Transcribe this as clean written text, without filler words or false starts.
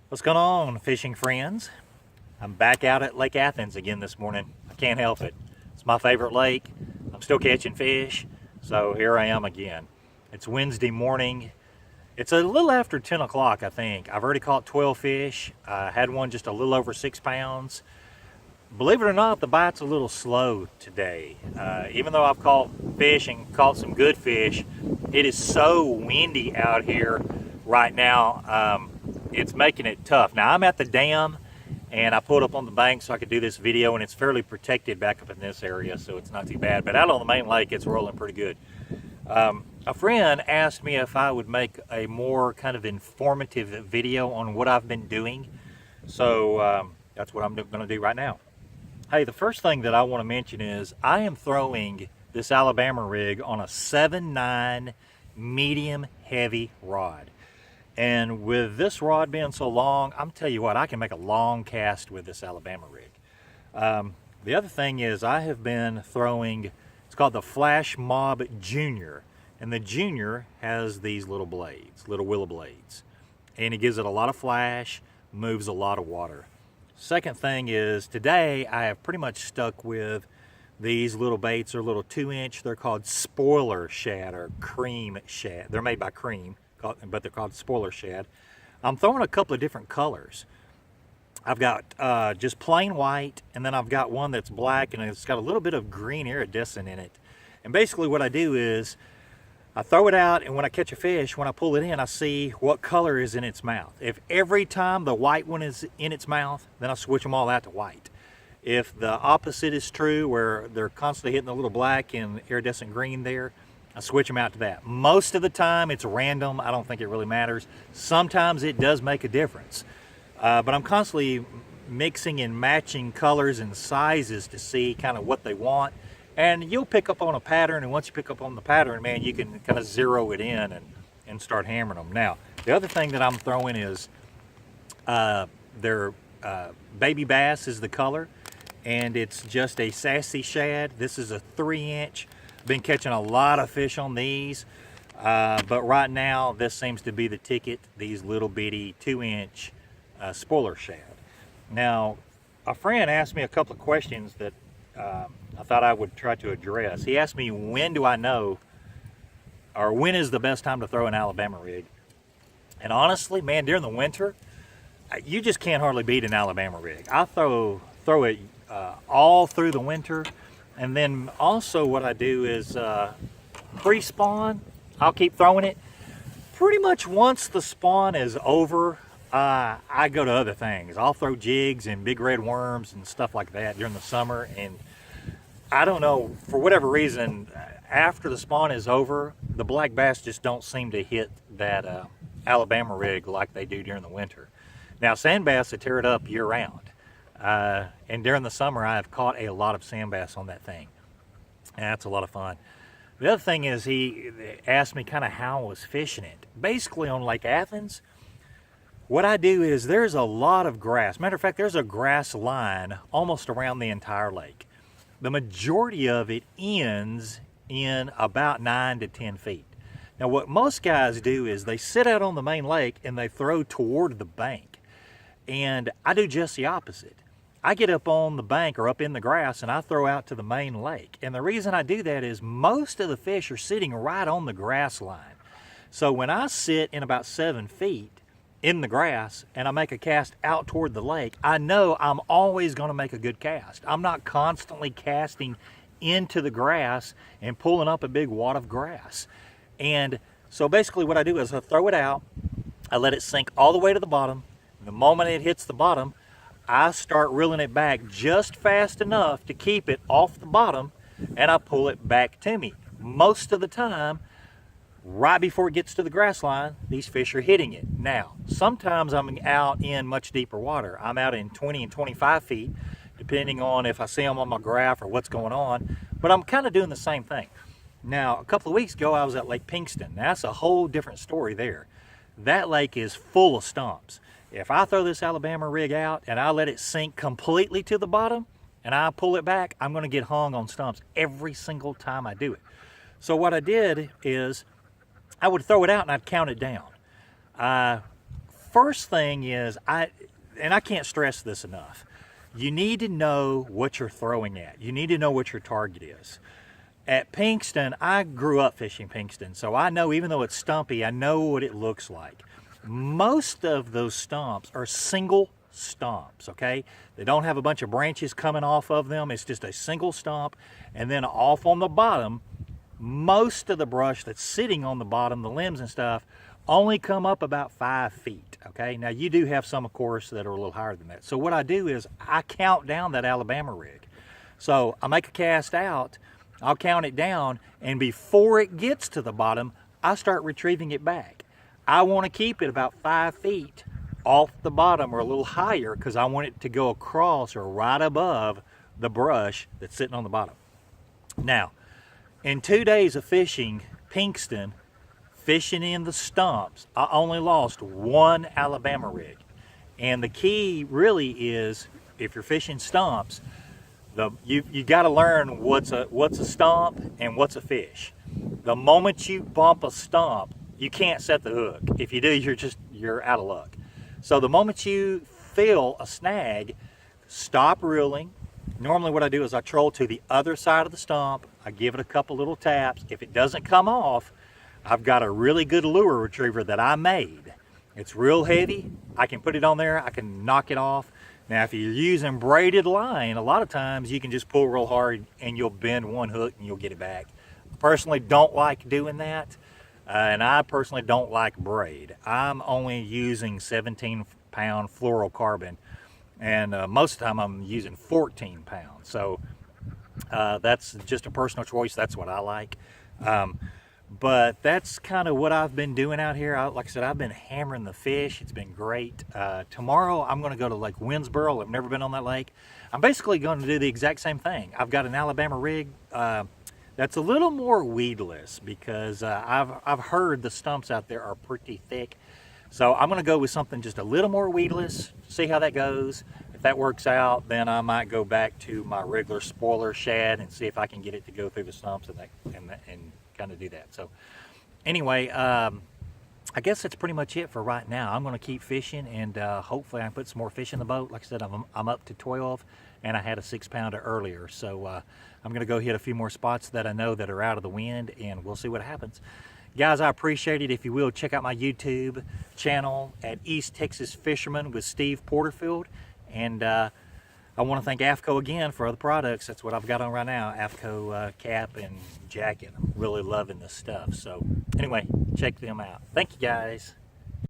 What's going on, fishing friends? I'm back out at Lake Athens again this morning. I can't help it. It's my favorite lake. I'm still catching fish, so here I am again. It's Wednesday morning. It's a little after 10 o'clock, I think. I've already caught 12 fish. I had one just a little over 6 pounds. Believe it or not, the bite's a little slow today. Even though I've caught fish and caught some good fish, it is so windy out here right now. It's making it tough. Now I'm at the dam and I pulled up on the bank so I could do this video, and it's fairly protected back up in this area, so it's not too bad. But out on the main lake, it's rolling pretty good. A friend asked me if I would make a more kind of informative video on what I've been doing. So that's what I'm going to do right now. Hey, the first thing that I want to mention is I am throwing this Alabama rig on a 7.9 medium heavy rod. And with this rod being so long, I'm telling you what, I can make a long cast with this Alabama rig. The other thing is I have been throwing, it's called the Flash Mob Junior. And the Junior has these little blades, little willow blades. And it gives it a lot of flash, moves a lot of water. Second thing is today I have pretty much stuck with these little baits. They're little 2-inch. They're called spoiler shad or cream shad. They're made by Cream, but they're called spoiler shad. I'm throwing a couple of different colors. I've got just plain white, and then I've got one that's black, and it's got a little bit of green iridescent in it. And basically what I do is I throw it out, and when I catch a fish, when I pull it in, I see what color is in its mouth. If every time the white one is in its mouth, then I switch them all out to white. If the opposite is true, where they're constantly hitting the little black and iridescent green there, I switch them out to that. Most of the time it's random. I don't think it really matters. Sometimes it does make a difference. But I'm constantly mixing and matching colors and sizes to see kind of what they want. And you'll pick up on a pattern, and once you pick up on the pattern, man, you can kind of zero it in and start hammering them. Now, the other thing that I'm throwing is their baby bass is the color, and it's just a sassy shad. This is a 3-inch. Been catching a lot of fish on these, but right now this seems to be the ticket, these little bitty 2-inch spoiler shad. Now, a friend asked me a couple of questions that I thought I would try to address. He asked me, when do I know, or when is the best time to throw an Alabama rig? And honestly, man, during the winter, you just can't hardly beat an Alabama rig. I throw it all through the winter. And then also what I do is pre-spawn, I'll keep throwing it. Pretty much once the spawn is over, I go to other things. I'll throw jigs and big red worms and stuff like that during the summer. And I don't know, for whatever reason, after the spawn is over, the black bass just don't seem to hit that Alabama rig like they do during the winter. Now, sand bass, they tear it up year round. And during the summer, I have caught a lot of sand bass on that thing. And that's a lot of fun. The other thing is he asked me kind of how I was fishing it. Basically on Lake Athens, what I do is there's a lot of grass. Matter of fact, there's a grass line almost around the entire lake. The majority of it ends in about 9 to 10 feet. Now what most guys do is they sit out on the main lake and they throw toward the bank. And I do just the opposite. I get up on the bank or up in the grass and I throw out to the main lake. And the reason I do that is most of the fish are sitting right on the grass line. So when I sit in about 7 feet in the grass and I make a cast out toward the lake, I know I'm always going to make a good cast. I'm not constantly casting into the grass and pulling up a big wad of grass. And so basically what I do is I throw it out, I let it sink all the way to the bottom. The moment it hits the bottom, I start reeling it back just fast enough to keep it off the bottom, and I pull it back to me. Most of the time, right before it gets to the grass line, these fish are hitting it. Now, sometimes I'm out in much deeper water. I'm out in 20 and 25 feet, depending on if I see them on my graph or what's going on, but I'm kind of doing the same thing. Now, a couple of weeks ago, I was at Lake Pinkston. Now, that's a whole different story there. That lake is full of stumps. If I throw this Alabama rig out and I let it sink completely to the bottom and I pull it back, I'm going to get hung on stumps every single time I do it. So what I did is I would throw it out and I'd count it down. first thing is, and I can't stress this enough, you need to know what you're throwing at. You need to know what your target is. At Pinkston, I grew up fishing Pinkston, so I know, even though it's stumpy, I know what it looks like. Most of those stumps are single stumps, okay? They don't have a bunch of branches coming off of them. It's just a single stump, and then off on the bottom, most of the brush that's sitting on the bottom, the limbs and stuff, only come up about 5 feet, okay? Now, you do have some, of course, that are a little higher than that. So what I do is I count down that Alabama rig. So I make a cast out, I'll count it down, and before it gets to the bottom, I start retrieving it back. I want to keep it about 5 feet off the bottom or a little higher, because I want it to go across or right above the brush that's sitting on the bottom. Now, in 2 days of fishing Pinkston, fishing in the stumps, I only lost 1 Alabama rig. And the key really is, if you're fishing stumps, you got to learn what's a stump and what's a fish. The moment you bump a stump, you can't set the hook. If you do, you're out of luck. So the moment you feel a snag, stop reeling. Normally what I do is I troll to the other side of the stump. I give it a couple little taps. If it doesn't come off, I've got a really good lure retriever that I made. It's real heavy. I can put it on there. I can knock it off. Now, if you're using braided line, a lot of times you can just pull real hard and you'll bend one hook and you'll get it back. I personally don't like doing that, and I personally don't like braid. I'm only using 17-pound fluorocarbon, and most of the time I'm using 14 pounds. So that's just a personal choice. That's what I like. But that's kind of what I've been doing out here. Like I said, I've been hammering the fish. It's been great. Tomorrow I'm going to go to Lake Winsboro. I've never been on that lake. I'm basically going to do the exact same thing. I've got an Alabama rig that's a little more weedless, because I've heard the stumps out there are pretty thick. So I'm going to go with something just a little more weedless, see how that goes. If that works out, then I might go back to my regular spoiler shad and see if I can get it to go through the stumps and kind of do that. So anyway, I guess that's pretty much it for right now. I'm going to keep fishing, and hopefully I can put some more fish in the boat. Like I said, I'm up to 12, and I had a 6-pounder earlier. So I'm going to go hit a few more spots that I know that are out of the wind, and we'll see what happens. Guys, I appreciate it. If you will, check out my YouTube channel at East Texas Fisherman with Steve Porterfield. And I want to thank AFCO again for other products. That's what I've got on right now, AFCO cap and jacket. I'm really loving this stuff. So anyway, check them out. Thank you, guys.